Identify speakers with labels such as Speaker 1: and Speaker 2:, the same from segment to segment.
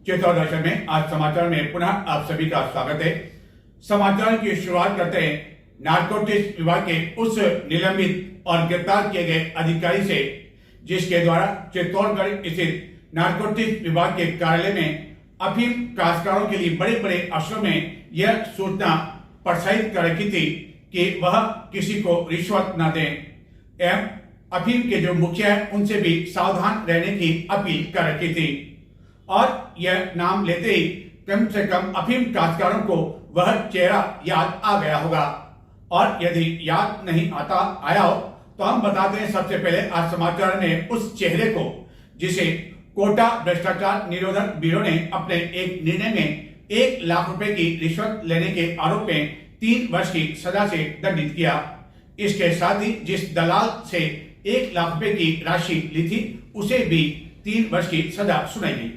Speaker 1: चित्तौड़ दर्शन में आज समाचार में पुनः आप सभी का स्वागत है। समाचार की शुरुआत करते हैं नारकोटिक्स विभाग के उस निलंबित और गिरफ्तार किए गए अधिकारी से जिसके द्वारा चित्तौड़गढ़ स्थित नारकोटिक्स विभाग के कार्यालय में अफीम काश्तकारों के लिए बड़े बड़े अक्षरों में यह सूचना प्रसारित कर रखी थी कि वह किसी को रिश्वत न दें एवं अफीम के जो मुखिया है उनसे भी सावधान रहने की अपील कर रखी थी और यह नाम लेते ही कम से कम अफीम काश्तकारों को वह चेहरा याद आ गया होगा और यदि याद नहीं आया हो तो हम बताते हैं सबसे पहले आज समाचार में उस चेहरे को जिसे कोटा भ्रष्टाचार निरोधक ब्यूरो ने अपने एक निर्णय में 1 लाख रुपए की रिश्वत लेने के आरोप में 3 वर्ष की सजा से दंडित किया। इसके साथ ही जिस दलाल से 1 लाख रुपए की राशि ली थी उसे भी 3 वर्ष की सजा सुनाई गई।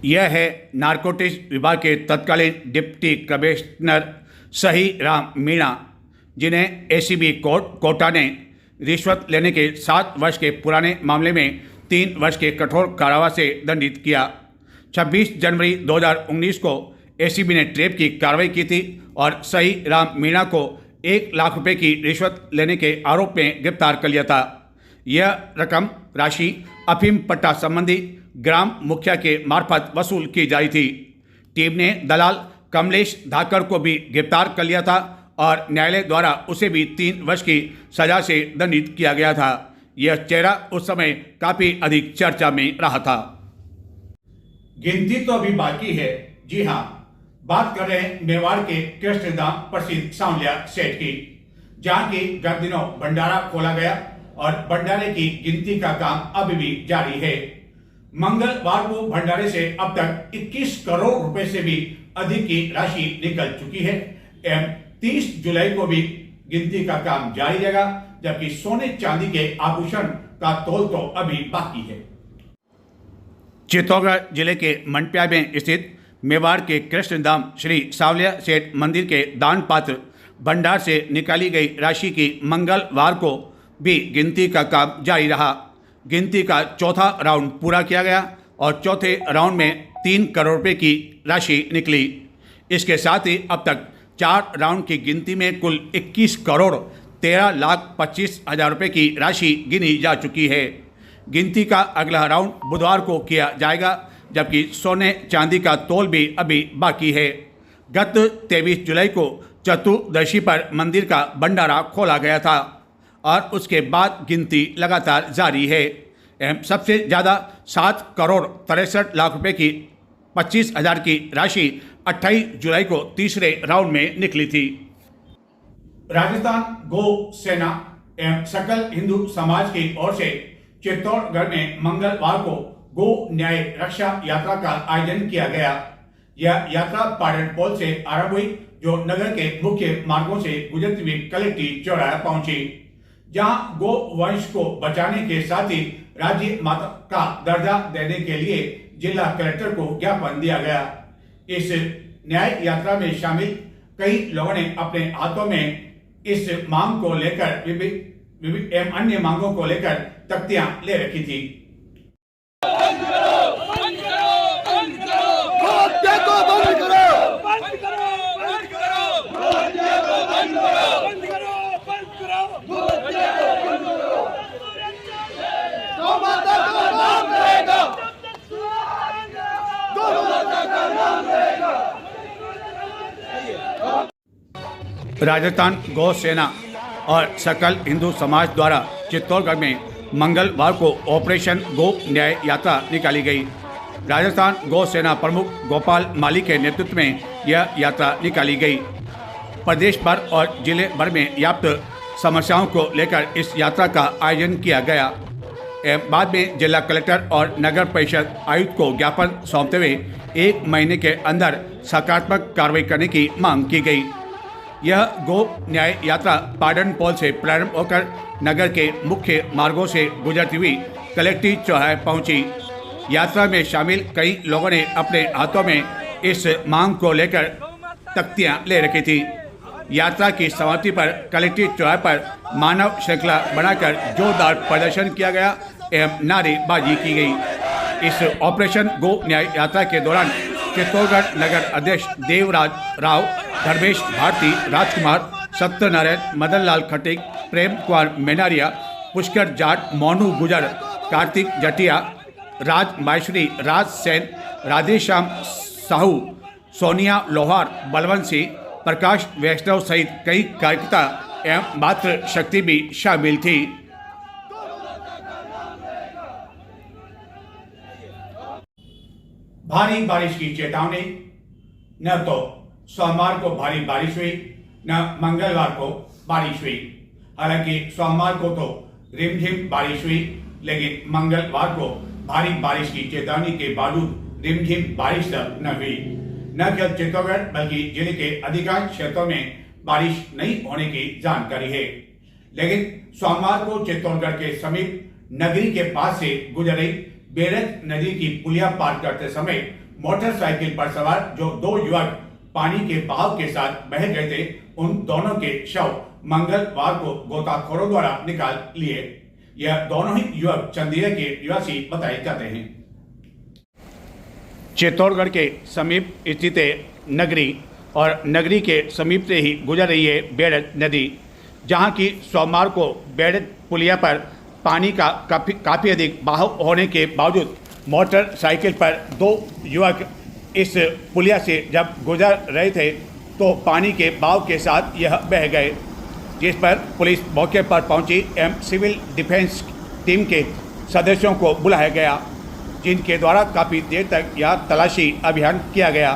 Speaker 1: यह है नारकोटिक्स विभाग के तत्कालीन डिप्टी कमिश्नर सही राम मीणा जिन्हें एसीबी कोटा ने रिश्वत लेने के 7 वर्ष के पुराने मामले में 3 वर्ष के कठोर कारावास से दंडित किया। 26 जनवरी 2019 को एसीबी ने ट्रेप की कार्रवाई की थी और सही राम मीणा को 1 लाख रुपए की रिश्वत लेने के आरोप में गिरफ्तार कर लिया था। यह रकम राशि अफीम पट्टा संबंधी ग्राम मुखिया के मार्फत वसूल की जा रही थी। टीम ने दलाल कमलेश धाकर को भी गिरफ्तार कर लिया था और न्यायालय द्वारा उसे भी 3 वर्ष की सजा से दंडित किया गया था। यह चेहरा उस समय काफी अधिक चर्चा में रहा था। गिनती तो अभी बाकी है। जी हाँ, बात कर रहे हैं मेवाड़ के कृष्णधाम प्रसिद्ध सांवलिया सेठ की, जहाँ की गत दिनों भंडारा खोला गया और भंडारे की गिनती का काम अभी भी जारी है। मंगलवार को भंडारे से अब तक 21 करोड़ रुपए से भी अधिक की राशि निकल चुकी है एवं 30 जुलाई को भी गिनती का काम जारी रहेगा, जबकि सोने चांदी के आभूषण का तौल तो अभी बाकी है। चित्तौड़गढ़ जिले के मंडपिया में स्थित मेवाड़ के कृष्णधाम श्री सांवलिया सेठ मंदिर के दान पात्र भंडार से निकाली गई राशि की मंगलवार को भी गिनती का काम जारी रहा। गिनती का चौथा राउंड पूरा किया गया और चौथे राउंड में 3 करोड़ रुपए की राशि निकली। इसके साथ ही अब तक 4 राउंड की गिनती में कुल 21 करोड़ 13,25,000 रुपए की राशि गिनी जा चुकी है। गिनती का अगला राउंड बुधवार को किया जाएगा, जबकि सोने चांदी का तौल भी अभी बाकी है। गत 23 जुलाई को चतुर्दशी पर मंदिर का भंडारा खोला गया था और उसके बाद गिनती लगातार जारी है। सबसे ज़्यादा 7 करोड़ 63 लाख रुपए की 25,000 की राशि 28 जुलाई को तीसरे राउंड में निकली थी। राजस्थान गौ सेना एवं सकल हिंदू समाज की ओर से चित्तौड़गढ़ में मंगलवार को गो न्याय रक्षा यात्रा का आयोजन किया गया। यह यात्रा पाटन पोल से आरंभ हुई, जो नगर के मुख्य मार्गों से गुजरती हुई कलेक्ट्रेट चौराहा पहुंची, जहां गो वंश को बचाने के साथ ही राज्य माता का दर्जा देने के लिए जिला कलेक्टर को ज्ञापन दिया गया। इस न्याय यात्रा में शामिल कई लोगों ने अपने हाथों में इस मांग को लेकर एवं अन्य मांगों को लेकर तख्तियां ले रखी थी। राजस्थान गौ सेना और सकल हिंदू समाज द्वारा चित्तौड़गढ़ में मंगलवार को ऑपरेशन गो न्याय यात्रा निकाली गई। राजस्थान गौ सेना प्रमुख गोपाल माली के नेतृत्व में यह यात्रा निकाली गई। प्रदेश भर और जिले भर में व्याप्त समस्याओं को लेकर इस यात्रा का आयोजन किया गया एवं बाद में जिला कलेक्टर और नगर परिषद आयुक्त को ज्ञापन सौंपते हुए 1 महीने के अंदर सकारात्मक कार्रवाई करने की मांग की गई। यह गो न्याय यात्रा पाटन पोल से प्रारंभ होकर नगर के मुख्य मार्गों से गुजरती हुई कलेक्ट्रेट चौराहे पहुंची। यात्रा में शामिल कई लोगों ने अपने हाथों में इस मांग को लेकर तख्तियां ले रखी थी। यात्रा की समाप्ति पर कलेक्ट्रेट चौराहे पर मानव श्रृंखला बनाकर जोरदार प्रदर्शन किया गया एवं नारेबाजी की गई। इस ऑपरेशन गो न्याय यात्रा के दौरान चित्तौड़गढ़ नगर अध्यक्ष देवराज राव, धर्मेश भारती, राजकुमार, सत्यनारायण, मदन लाल खटीक, प्रेम कुमार मेनारिया, पुष्कर जाट, मोनू गुजर, कार्तिक जटिया, राज माहेश्वरी, राज सेन, राधेश्याम साहू, सोनिया लोहार, बलवंत सिंह, प्रकाश वैष्णव सहित कई कार्यकर्ता एवं मातृ शक्ति भी शामिल थी। भारी बारिश की चेतावनी। न तो सोमवार को भारी बारिश हुई, न मंगलवार को बारिश हुई। हालांकि सोमवार को तो रिमझिम बारिश हुई, लेकिन मंगलवार को भारी बारिश की चेतावनी के बावजूद रिमझिम बारिश तक न हुई। न केवल चित्तौड़गढ़ बल्कि जिले के अधिकांश क्षेत्रों में बारिश नहीं होने की जानकारी है। लेकिन सोमवार को चित्तौड़गढ़ के समीप नगरी के पास से गुजर रही बेरज नदी की पुलिया पार करते समय मोटरसाइकिल पर सवार जो दो युवक पानी के बहाव के साथ बह गए थे, उन दोनों के शव मंगलवार को गोताखोरों द्वारा निकाल लिए। यह दोनों ही युवक चंदीरा के निवासी बताए जाते हैं। चित्तौड़गढ़ के समीप स्थित नगरी और नगरी के समीप से ही गुजर रही है बेरज नदी, जहां की सोमवार को बेरज पुलिया पर पानी का काफ़ी अधिक बहाव होने के बावजूद मोटरसाइकिल पर दो युवक इस पुलिया से जब गुजर रहे थे तो पानी के बहाव के साथ यह बह गए, जिस पर पुलिस मौके पर पहुंची एवं सिविल डिफेंस टीम के सदस्यों को बुलाया गया, जिनके द्वारा काफ़ी देर तक यह तलाशी अभियान किया गया।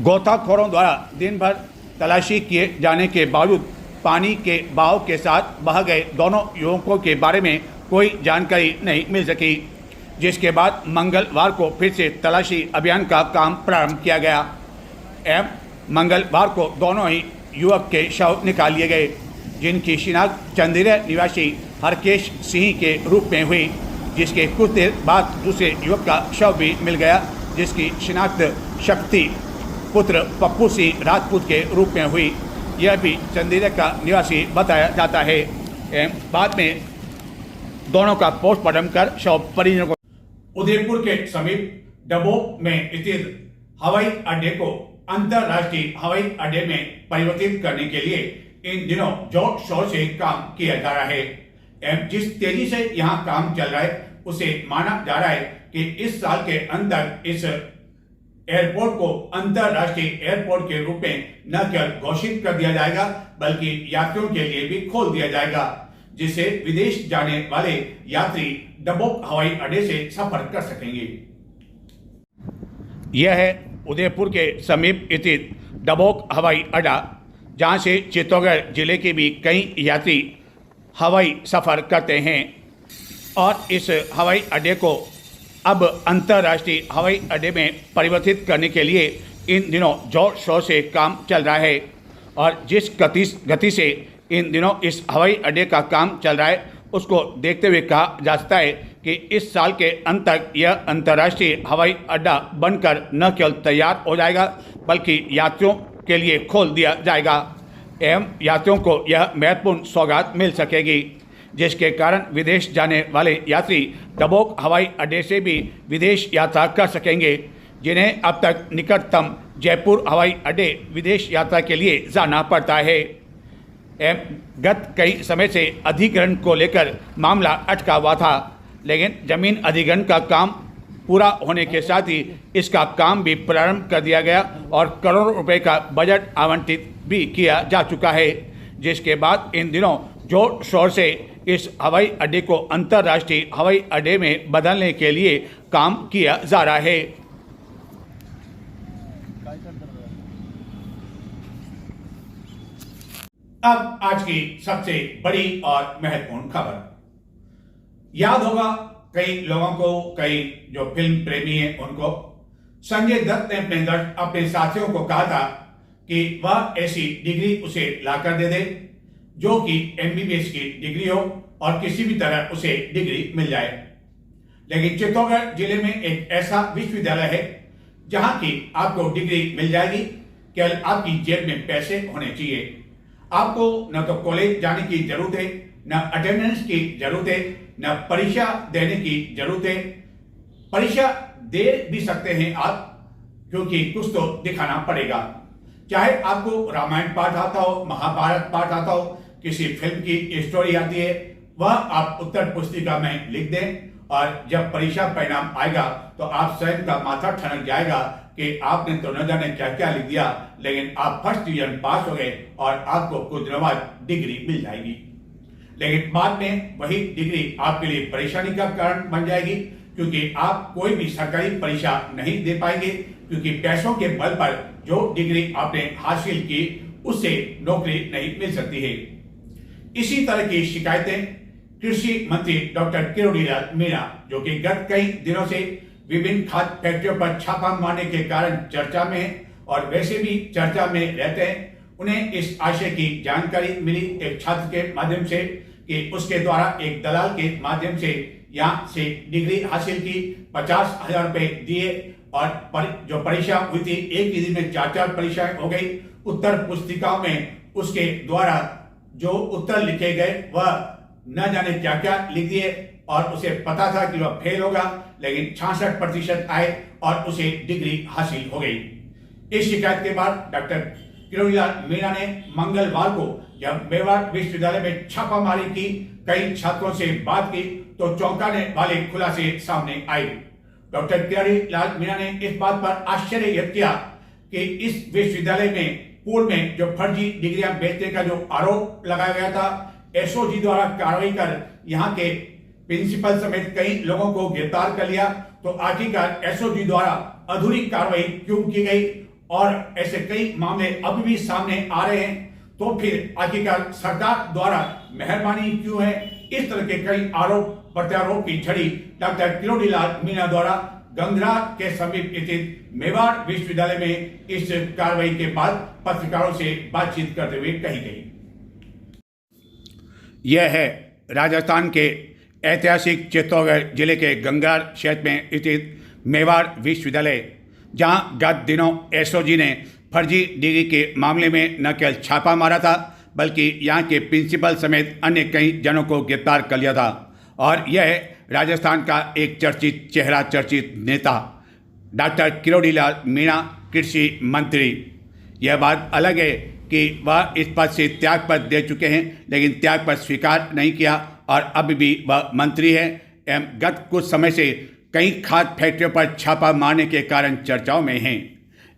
Speaker 1: गोताखोरों द्वारा दिन भर तलाशी किए जाने के बावजूद पानी के बहाव के साथ बह गए दोनों युवकों के बारे में कोई जानकारी नहीं मिल सकी, जिसके बाद मंगलवार को फिर से तलाशी अभियान का काम प्रारंभ किया गया एवं मंगलवार को दोनों ही युवक के शव निकाल लिए गए, जिनकी शिनाख्त चंदीरा निवासी हरकेश सिंह के रूप में हुई, जिसके कुछ देर बाद दूसरे युवक का शव भी मिल गया, जिसकी शिनाख्त शक्ति पुत्र पप्पू सिंह राजपूत के रूप में हुई। यह भी चंदीरा का निवासी बताया जाता है। बाद में दोनों का पोस्टमार्टम कर शव परिजनों को उदयपुर के समीप डबोक में स्थित हवाई अड्डे को अंतर्राष्ट्रीय हवाई अड्डे में परिवर्तित करने के लिए इन दिनों जोर शोर से काम किया जा रहा है। जिस तेजी से यहाँ काम चल रहा है उसे माना जा रहा है कि इस साल के अंदर इस एयरपोर्ट को अंतर्राष्ट्रीय एयरपोर्ट के रूप में न केवल घोषित कर दिया जाएगा बल्कि यात्रियों के लिए भी खोल दिया जाएगा, जिससे विदेश जाने वाले यात्री डबोक हवाई अड्डे से सफर कर सकेंगे। यह है उदयपुर के समीप स्थित डबोक हवाई अड्डा, जहां से चित्तौड़गढ़ जिले के भी कई यात्री हवाई सफर करते हैं और इस हवाई अड्डे को अब अंतर्राष्ट्रीय हवाई अड्डे में परिवर्तित करने के लिए इन दिनों जोर शोर से काम चल रहा है। और जिस गति से इन दिनों इस हवाई अड्डे का काम चल रहा है उसको देखते हुए कहा जा सकता है कि इस साल के अंत तक यह अंतर्राष्ट्रीय हवाई अड्डा बनकर न केवल तैयार हो जाएगा बल्कि यात्रियों के लिए खोल दिया जाएगा एवं यात्रियों को यह महत्वपूर्ण सौगात मिल सकेगी, जिसके कारण विदेश जाने वाले यात्री डबोक हवाई अड्डे से भी विदेश यात्रा कर सकेंगे, जिन्हें अब तक निकटतम जयपुर हवाई अड्डे विदेश यात्रा के लिए जाना पड़ता है। गत कई समय से अधिग्रहण को लेकर मामला अटका हुआ था, लेकिन जमीन अधिग्रहण का काम पूरा होने के साथ ही इसका काम भी प्रारंभ कर दिया गया और करोड़ों रुपए का बजट आवंटित भी किया जा चुका है, जिसके बाद इन दिनों जोर शोर से इस हवाई अड्डे को अंतर्राष्ट्रीय हवाई अड्डे में बदलने के लिए काम किया जा रहा है। अब आज की सबसे बड़ी और महत्वपूर्ण खबर। याद होगा कई लोगों को, कई जो फिल्म प्रेमी हैं उनको, संजय दत्त ने अपने साथियों को कहा था कि वह ऐसी डिग्री उसे लाकर दे दे जो कि एमबीबीएस की डिग्री हो और किसी भी तरह उसे डिग्री मिल जाए। लेकिन चित्तौड़गढ़ जिले में एक ऐसा विश्वविद्यालय है जहां की आपको डिग्री मिल जाएगी, केवल आपकी जेब में पैसे होने चाहिए। आपको न तो कॉलेज जाने की जरूरत है, न अटेंडेंस की जरूरत है, न परीक्षा देने की जरूरत है। परीक्षा दे भी सकते हैं आप, क्योंकि कुछ तो दिखाना पड़ेगा। चाहे आपको रामायण पाठ आता हो, महाभारत पाठ आता हो, किसी फिल्म की स्टोरी आती है, वह आप उत्तर पुस्तिका में लिख दें और जब परीक्षा परिणाम आएगा तो आप स्वयं का माथा ठनक जाएगा कि आपने तो न जाने क्या क्या लिख दिया, लेकिन आप फर्स्ट डिवीजन पास हो गए और आपको कुछ दिनों बाद डिग्री मिल जाएगी। लेकिन बाद में वही डिग्री आपके लिए परेशानी का कारण बन जाएगी, क्योंकि आप कोई भी सरकारी परीक्षा नहीं दे पाएंगे, क्योंकि पैसों के बल पर जो डिग्री आपने हासिल की उससे नौकरी नहीं मिल सकती है। इसी तरह की शिकायतें कृषि मंत्री डॉक्टर किरोड़ीलाल मीणा, जो कि गत कई दिनों से विभिन्न खाद्य फैक्ट्रियों पर छापा मारने के कारण चर्चा में है और वैसे भी चर्चा में रहते हैं, उन्हें इस आशय की जानकारी मिली एक छात्र के माध्यम से कि उसके द्वारा एक दलाल के माध्यम से यहाँ से डिग्री हासिल की, 50,000 रुपए दिए और जो परीक्षा हुई थी एक ही दिन में 4 परीक्षाएं हो गई। उत्तर पुस्तिकाओं में उसके द्वारा जो उत्तर लिखे गए वह न जाने क्या क्या लिख दिए और उसे पता था कि वह फेल होगा, लेकिन 66% आए और उसे डिग्री हासिल हो गई। इस शिकायत के बाद डॉक्टर किरोड़ीलाल मीणा ने मंगलवार को जब मेवाड़ विश्वविद्यालय में छापामारी की, कई छात्रों से बात की तो चौंकाने वाले खुलासे सामने आए। डॉक्टर किरोड़ीलाल मीणा ने इस बात पर आश्चर्य व्यक्त किया कि इस विश्वविद्यालय में पूर्व में जो फर्जी डिग्रियां बेचने का जो आरोप लगाया गया था, एसओजी द्वारा कार्रवाई कर यहाँ के प्रिंसिपल समेत कई लोगों को गिरफ्तार कर लिया, तो आखिरकार एसओजी द्वारा अधूरी कार्रवाई क्यों की गई और ऐसे कई मामले अब भी सामने आ रहे हैं, तो फिर आखिरकार सरकार द्वारा मेहरबानी क्यों है। इस तरह के कई आरोप प्रत्यारोप की झड़ी डॉक्टर किरोड़ीलाल मीणा द्वारा गंगरा के समीप स्थित मेवाड़ विश्वविद्यालय में इस कार्रवाई के बाद पत्रकारों से बातचीत करते हुए कही गई। यह है राजस्थान के ऐतिहासिक चित्तौड़गढ़ जिले के गंगरार क्षेत्र में स्थित मेवाड़ विश्वविद्यालय, जहां गत दिनों एसओजी ने फर्जी डिग्री के मामले में न केवल छापा मारा था, बल्कि यहां के प्रिंसिपल समेत अन्य कई जनों को गिरफ्तार कर लिया था। और यह है राजस्थान का एक चर्चित चेहरा, चर्चित नेता डॉक्टर किरोड़ीलाल मीणा, कृषि मंत्री। यह बात अलग है कि वह इस पद से त्याग पत्र दे चुके हैं, लेकिन त्याग पत्र स्वीकार नहीं किया और अब भी वह मंत्री है एवं गत कुछ समय से कई खाद्य फैक्ट्रियों पर छापा मारने के कारण चर्चाओं में हैं।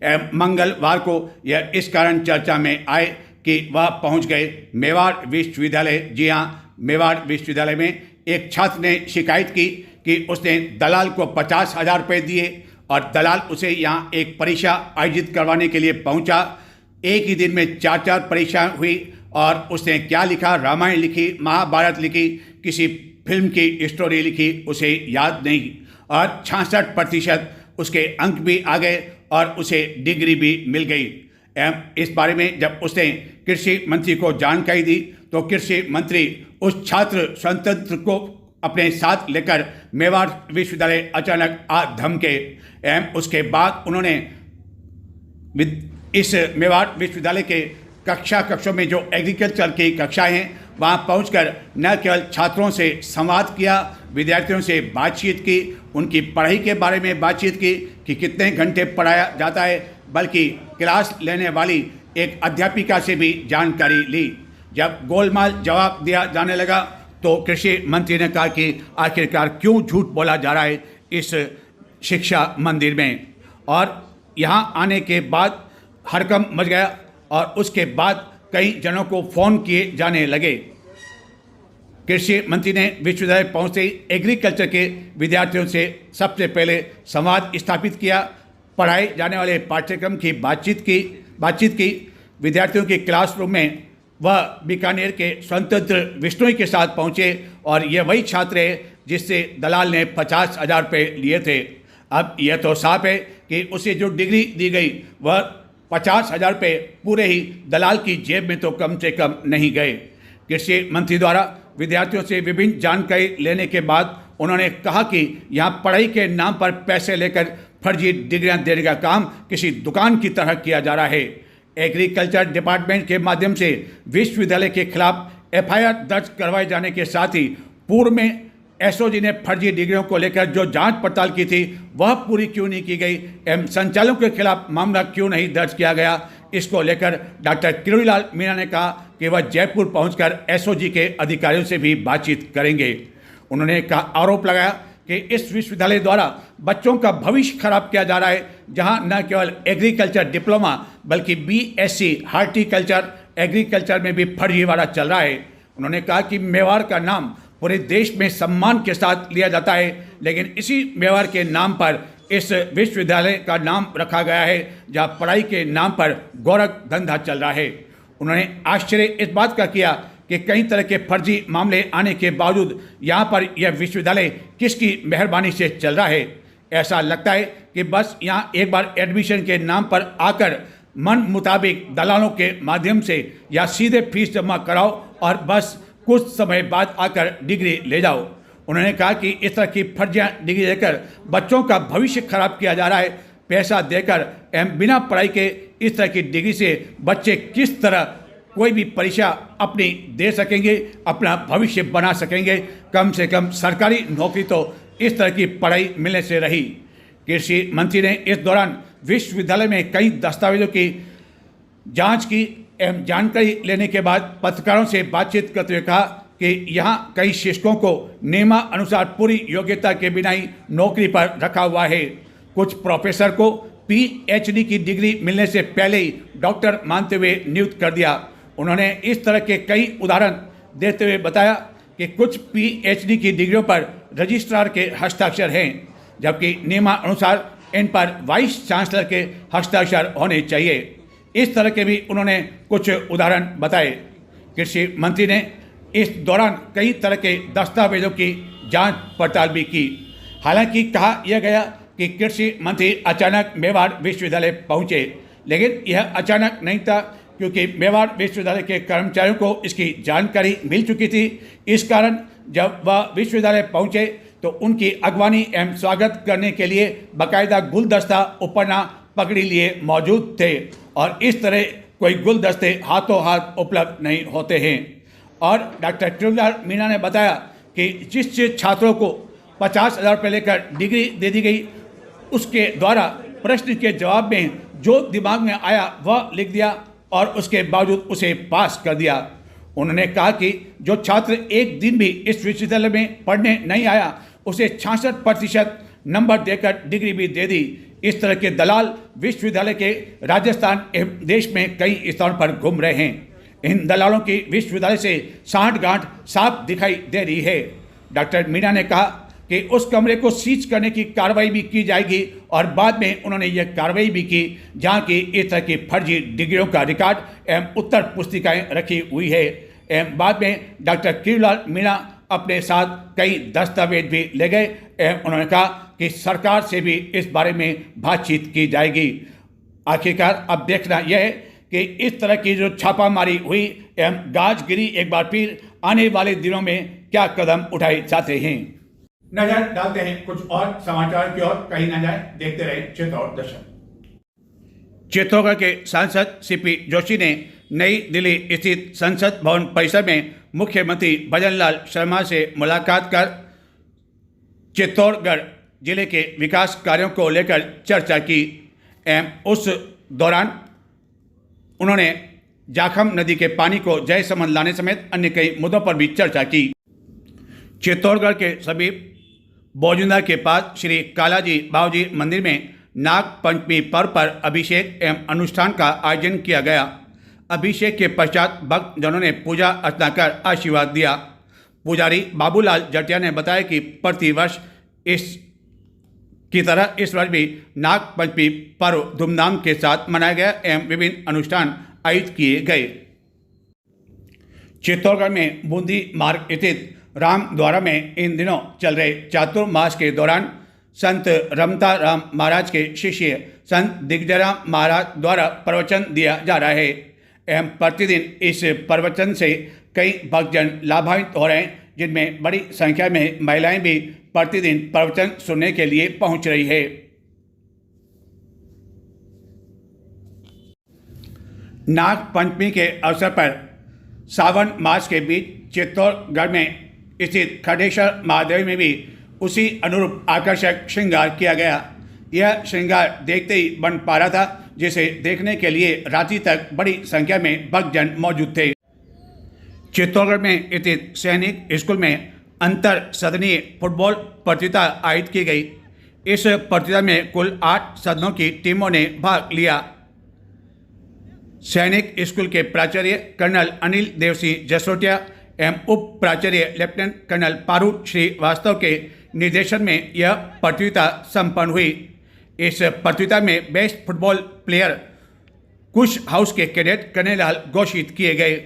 Speaker 1: एवं मंगलवार को यह इस कारण चर्चा में आए कि वह पहुंच गए मेवाड़ विश्वविद्यालय। जी हाँ, मेवाड़ विश्वविद्यालय में एक छात्र ने शिकायत की कि उसने दलाल को 50,000 रुपये दिए और दलाल उसे यहाँ एक परीक्षा आयोजित करवाने के लिए पहुँचा। एक ही दिन में 4 परीक्षा हुई और उसने क्या लिखा, रामायण लिखी, महाभारत लिखी, किसी फिल्म की स्टोरी लिखी, उसे याद नहीं और 66% उसके अंक भी आ गए और उसे डिग्री भी मिल गई। एवं इस बारे में जब उसने कृषि मंत्री को जानकारी दी तो कृषि मंत्री उस छात्र स्वतंत्र को अपने साथ लेकर मेवाड़ विश्वविद्यालय अचानक आ धमके। एवं उसके बाद उन्होंने इस मेवाड़ विश्वविद्यालय के कक्षों में जो एग्रीकल्चर की कक्षाएं हैं वहां पहुंचकर न केवल छात्रों से संवाद किया, विद्यार्थियों से बातचीत की, उनकी पढ़ाई के बारे में बातचीत की कि कितने घंटे पढ़ाया जाता है, बल्कि क्लास लेने वाली एक अध्यापिका से भी जानकारी ली। जब गोलमाल जवाब दिया जाने लगा तो कृषि मंत्री ने कहा कि आखिरकार क्यों झूठ बोला जा रहा है इस शिक्षा मंदिर में। और यहाँ आने के बाद हड़कंप मच गया और उसके बाद कई जनों को फ़ोन किए जाने लगे। कृषि मंत्री ने विश्वविद्यालय पहुँचते ही एग्रीकल्चर के विद्यार्थियों से सबसे पहले संवाद स्थापित किया, पढ़ाए जाने वाले पाठ्यक्रम की बातचीत की। विद्यार्थियों के क्लासरूम में वह बीकानेर के स्वतंत्र विश्नोई के साथ पहुँचे और यह वही छात्र है जिससे दलाल ने 50,000 रुपये लिए थे। अब यह तो साफ है कि उसे जो डिग्री दी गई वह 50,000 रुपये पूरे ही दलाल की जेब में तो कम से कम नहीं गए। कृषि मंत्री द्वारा विद्यार्थियों से विभिन्न जानकारी लेने के बाद उन्होंने कहा कि यहाँ पढ़ाई के नाम पर पैसे लेकर फर्जी डिग्रियाँ देने का काम किसी दुकान की तरह किया जा रहा है। एग्रीकल्चर डिपार्टमेंट के माध्यम से विश्वविद्यालय के खिलाफ एफआईआर दर्ज करवाए जाने के साथ ही पूर्व में एसओजी ने फर्जी डिग्रियों को लेकर जो जांच पड़ताल की थी वह पूरी क्यों नहीं की गई एवं संचालकों के खिलाफ मामला क्यों नहीं दर्ज किया गया, इसको लेकर डॉक्टर किरोड़ीलाल मीणा ने कहा कि वह जयपुर पहुंचकर एसओजी के अधिकारियों से भी बातचीत करेंगे। उन्होंने आरोप लगाया कि इस विश्वविद्यालय द्वारा बच्चों का भविष्य खराब किया जा रहा है, जहां न केवल एग्रीकल्चर डिप्लोमा बल्कि बीएससी हार्टिकल्चर एग्रीकल्चर में भी फर्जीवाड़ा चल रहा है। उन्होंने कहा कि मेवाड़ का नाम पूरे देश में सम्मान के साथ लिया जाता है, लेकिन इसी मेवाड़ के नाम पर इस विश्वविद्यालय का नाम रखा गया है, जहां पढ़ाई के नाम पर गोरख धंधा चल रहा है। उन्होंने आश्चर्य इस बात का किया कि कई तरह के फर्जी मामले आने के बावजूद यहाँ पर यह विश्वविद्यालय किसकी मेहरबानी से चल रहा है। ऐसा लगता है कि बस यहाँ एक बार एडमिशन के नाम पर आकर मन मुताबिक दलालों के माध्यम से या सीधे फीस जमा कराओ और बस कुछ समय बाद आकर डिग्री ले जाओ। उन्होंने कहा कि इस तरह की फर्जियाँ डिग्री देकर बच्चों का भविष्य खराब किया जा रहा है। पैसा देकर एवं बिना पढ़ाई के इस तरह की डिग्री से बच्चे किस तरह कोई भी परीक्षा अपनी दे सकेंगे, अपना भविष्य बना सकेंगे। कम से कम सरकारी नौकरी तो इस तरह की पढ़ाई मिलने से रही। कृषि मंत्री ने इस दौरान विश्वविद्यालय में कई दस्तावेजों की जांच की एवं जानकारी लेने के बाद पत्रकारों से बातचीत करते हुए कहा कि यहाँ कई शिक्षकों को नियमानुसार पूरी योग्यता के बिना ही नौकरी पर रखा हुआ है। कुछ प्रोफेसर को पीएचडी की डिग्री मिलने से पहले ही डॉक्टर मानते हुए नियुक्त कर दिया। उन्होंने इस तरह के कई उदाहरण देते हुए बताया कि कुछ पीएचडी की डिग्रियों पर रजिस्ट्रार के हस्ताक्षर हैं, जबकि नियमानुसार इन पर वाइस चांसलर के हस्ताक्षर होने चाहिए। इस तरह के भी उन्होंने कुछ उदाहरण बताए। कृषि मंत्री ने इस दौरान कई तरह के दस्तावेजों की जांच पड़ताल भी की। हालांकि कहा यह गया कि कृषि मंत्री अचानक मेवाड़ विश्वविद्यालय पहुंचे, लेकिन यह अचानक नहीं था, क्योंकि मेवाड़ विश्वविद्यालय के कर्मचारियों को इसकी जानकारी मिल चुकी थी। इस कारण जब वह विश्वविद्यालय पहुंचे तो उनकी अगवानी एवं स्वागत करने के लिए बाकायदा गुलदस्ता उपरना पगड़ी लिए मौजूद थे, और इस तरह कोई गुलदस्ते हाथों हाथ उपलब्ध नहीं होते हैं। और डॉक्टर किरोड़ीलाल मीणा ने बताया कि जिस छात्रों को 50,000 रुपये लेकर डिग्री दे दी गई, उसके द्वारा प्रश्न के जवाब में जो दिमाग में आया वह लिख दिया और उसके बावजूद उसे पास कर दिया। उन्होंने कहा कि जो छात्र एक दिन भी इस विश्वविद्यालय में पढ़ने नहीं आया, उसे 66% नंबर देकर डिग्री भी दे दी। इस तरह के दलाल विश्वविद्यालय के राजस्थान एवं देश में कई स्थानों पर घूम रहे हैं। इन दलालों की विश्वविद्यालय से सांठ-गांठ साफ दिखाई दे रही है। डॉक्टर मीणा ने कहा कि उस कमरे को सीज करने की कार्रवाई भी की जाएगी, और बाद में उन्होंने यह कार्रवाई भी की जहां की इस तरह की फर्जी डिग्रियों का रिकॉर्ड एवं उत्तर पुस्तिकाएं रखी हुई है। एवं बाद में डॉक्टर किरोड़ीलाल मीणा अपने साथ कई दस्तावेज भी ले गए एवं उन्होंने कहा कि सरकार से भी इस बारे में बातचीत की जाएगी। आखिरकार अब देखना यह है कि इस तरह की जो छापामारी हुई एवं गाजगिरी एक बार फिर आने वाले दिनों में क्या कदम उठाए जाते हैं। नजर डालते हैं कुछ और समाचार की ओर, कहीं न जाए, देखते रहे चित्तौड़ दर्शन। चित्तौड़गढ़ के सांसद सीपी जोशी ने नई दिल्ली स्थित संसद भवन परिसर में मुख्यमंत्री भजनलाल शर्मा से मुलाकात कर चित्तौड़गढ़ जिले के विकास कार्यों को लेकर चर्चा की एवं उस दौरान उन्होंने जाखम नदी के पानी को जय समन लाने समेत अन्य कई मुद्दों पर भी चर्चा की। चित्तौड़गढ़ के समीप बौजुंदा के पास श्री कालाजी बाबूजी मंदिर में नाग पंचमी पर्व पर अभिषेक एवं अनुष्ठान का आयोजन किया गया। अभिषेक के पश्चात भक्तजनों ने पूजा अर्चना कर आशीर्वाद दिया। पुजारी बाबूलाल जटिया ने बताया कि प्रतिवर्ष की तरह इस वर्ष भी नाग पंचमी पर्व धूमधाम के साथ मनाया गया एवं विभिन्न अनुष्ठान आयोजित किए गए। चित्तौड़गढ़ में बूंदी मार्ग स्थित रामद्वारा में इन दिनों चल रहे चातुर्मास के दौरान संत रमता राम महाराज के शिष्य संत दिग्विजयराम महाराज द्वारा प्रवचन दिया जा रहा है एवं प्रतिदिन इस प्रवचन से कई भक्तजन लाभान्वित हो रहे हैं, जिनमें बड़ी संख्या में महिलाएं भी प्रतिदिन प्रवचन सुनने के लिए पहुंच रही है। नाग पंचमी के अवसर पर सावन मास के बीच चित्तौड़गढ़ में स्थित खडेश्वर महादेव में भी उसी अनुरूप आकर्षक श्रृंगार किया गया। यह श्रृंगार देखते ही बन पा रहा था, जिसे देखने के लिए रांची तक बड़ी संख्या में भक्तजन मौजूद थे। चित्तौड़गढ़ में स्थित सैनिक स्कूल में अंतर सदनीय फुटबॉल प्रतियोगिता आयोजित की गई। इस प्रतियोगिता में कुल 8 सदनों की टीमों ने भाग लिया। सैनिक स्कूल के प्राचार्य कर्नल अनिल देव सिंह जसरोटिया एवं उप प्राचार्य लेफ्टिनेंट कर्नल पारू श्रीवास्तव के निर्देशन में यह प्रतियोगिता संपन्न हुई। इस प्रतियोगिता में बेस्ट फुटबॉल प्लेयर कुश हाउस के कैडेट कन्हैयालाल घोषित किए गए।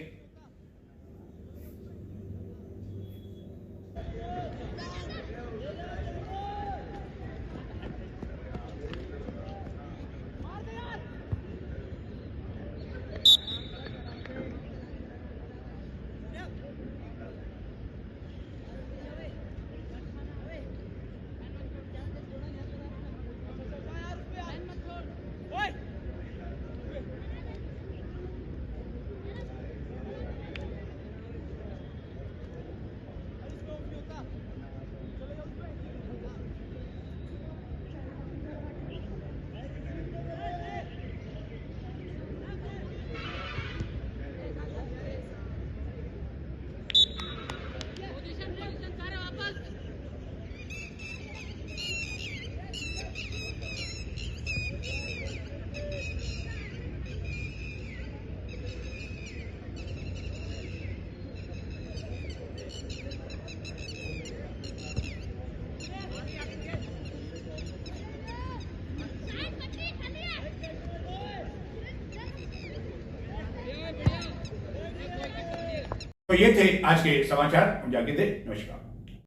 Speaker 1: तो ये थे आज के समाचार। हम जाके थे। नमस्कार।